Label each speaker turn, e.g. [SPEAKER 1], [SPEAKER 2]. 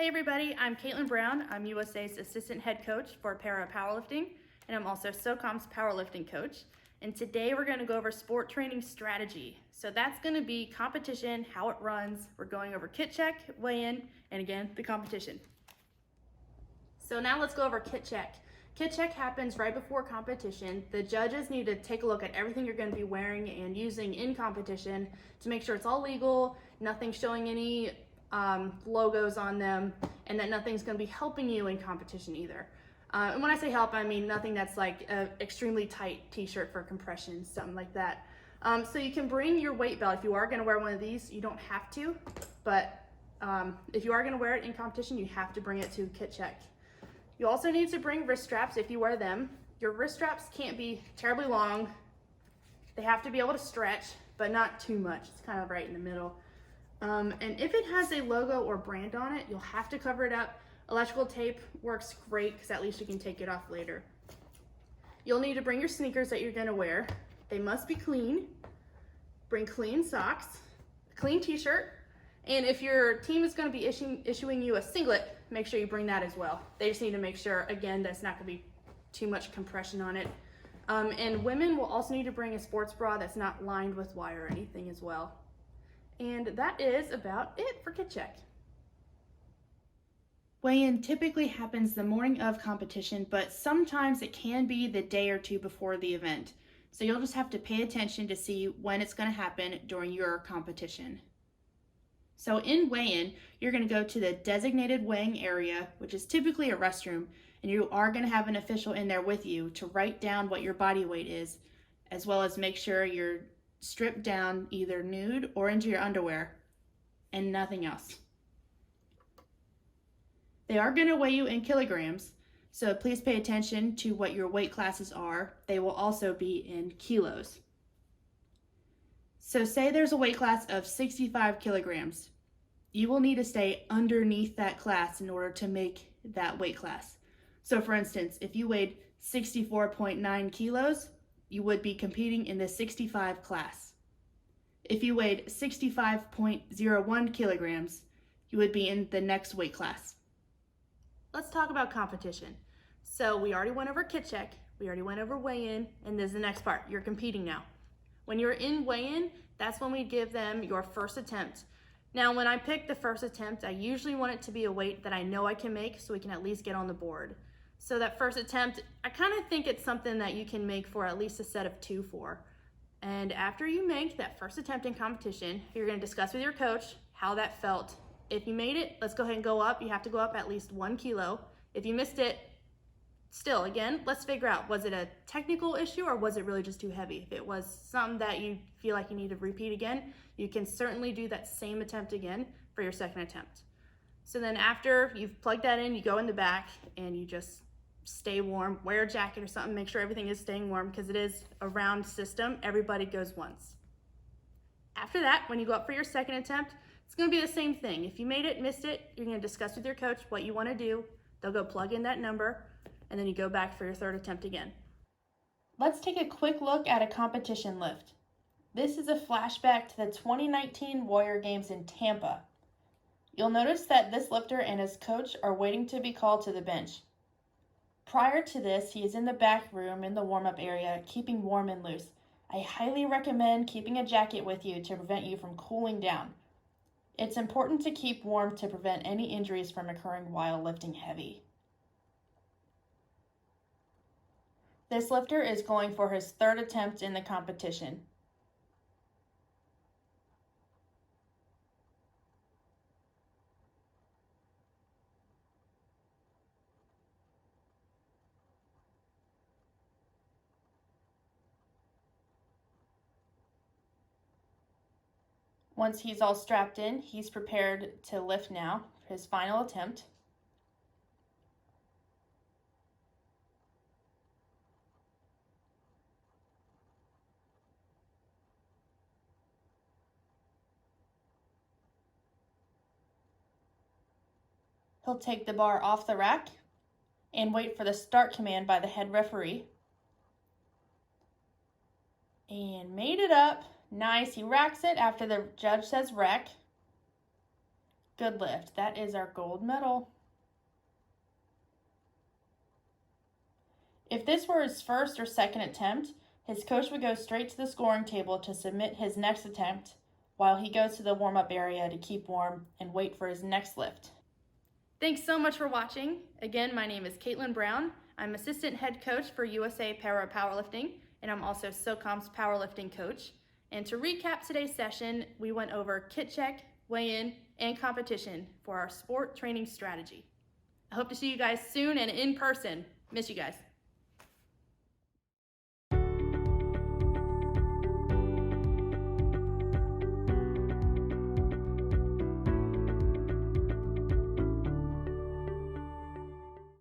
[SPEAKER 1] Hey everybody, I'm Caitlin Brown. I'm USA's assistant head coach for para powerlifting, and I'm also SOCOM's powerlifting coach. And today we're going to go over sport training strategy. So that's going to be competition, how it runs. We're going over kit check, weigh-in, and again, the competition. So now let's go over kit check. Kit check happens right before competition. The judges need to take a look at everything you're going to be wearing and using in competition to make sure it's all legal, nothing showing any logos on them, and that nothing's going to be helping you in competition either. And when I say help, I mean nothing that's like an extremely tight t-shirt for compression, something like that. So you can bring your weight belt. If you are going to wear one of these, you don't have to, but if you are going to wear it in competition, you have to bring it to kit check. You also need to bring wrist straps if you wear them. Your wrist straps can't be terribly long. They have to be able to stretch, but not too much. It's kind of right in the middle. And if it has a logo or brand on it, you'll have to cover it up. Electrical tape works great because at least you can take it off later. You'll need to bring your sneakers that you're gonna wear. They must be clean. Bring clean socks, a clean t-shirt, and if your team is gonna be issuing you a singlet, make sure you bring that as well. They just need to make sure, again, that's not gonna be too much compression on it. And women will also need to bring a sports bra that's not lined with wire or anything as well. And that is about it for kit check. Weigh-in typically happens the morning of competition, but sometimes it can be the day or two before the event. So you'll just have to pay attention to see when it's going to happen during your competition. So in weigh-in, you're going to go to the designated weighing area, which is typically a restroom, and you are going to have an official in there with you to write down what your body weight is, as well as make sure you're stripped down either nude or into your underwear and nothing else. They are going to weigh you in kilograms, so please pay attention to what your weight classes are. They will also be in kilos. So say there's a weight class of 65 kilograms. You will need to stay underneath that class in order to make that weight class. So for instance, if you weighed 64.9 kilos, you would be competing in the 65 class. If you weighed 65.01 kilograms, you would be in the next weight class. Let's talk about competition. So we already went over kit check, we already went over weigh-in, and this is the next part. You're competing now. When you're in weigh-in, that's when we give them your first attempt. Now, when I pick the first attempt, I usually want it to be a weight that I know I can make so we can at least get on the board. So that first attempt, I kind of think it's something that you can make for at least a set of 2 for. And after you make that first attempt in competition, you're going to discuss with your coach how that felt. If you made it, let's go ahead and go up. You have to go up at least 1 kilo. If you missed it, still, again, let's figure out, was it a technical issue or was it really just too heavy? If it was something that you feel like you need to repeat again, you can certainly do that same attempt again for your second attempt. So then after you've plugged that in, you go in the back and you just stay warm, wear a jacket or something, make sure everything is staying warm because it is a round system. Everybody goes once. After that, when you go up for your second attempt, it's going to be the same thing. If you made it, missed it, you're going to discuss with your coach what you want to do. They'll go plug in that number, and then you go back for your third attempt again. Let's take a quick look at a competition lift. This is a flashback to the 2019 Warrior Games in Tampa. You'll notice that this lifter and his coach are waiting to be called to the bench. Prior to this, he is in the back room in the warm-up area, keeping warm and loose. I highly recommend keeping a jacket with you to prevent you from cooling down. It's important to keep warm to prevent any injuries from occurring while lifting heavy. This lifter is going for his third attempt in the competition. Once he's all strapped in, he's prepared to lift now, his final attempt. He'll take the bar off the rack and wait for the start command by the head referee. And made it up. Nice, he racks it after the judge says rec. Good lift. That is our gold medal. If this were his first or second attempt, his coach would go straight to the scoring table to submit his next attempt while he goes to the warm-up area to keep warm and wait for his next lift. Thanks so much for watching. Again, my name is Caitlin Brown. I'm assistant head coach for USA Para Powerlifting, and I'm also SOCOM's powerlifting coach. And to recap today's session, we went over kit check, weigh-in, and competition for our sport training strategy. I hope to see you guys soon and in person. Miss you guys.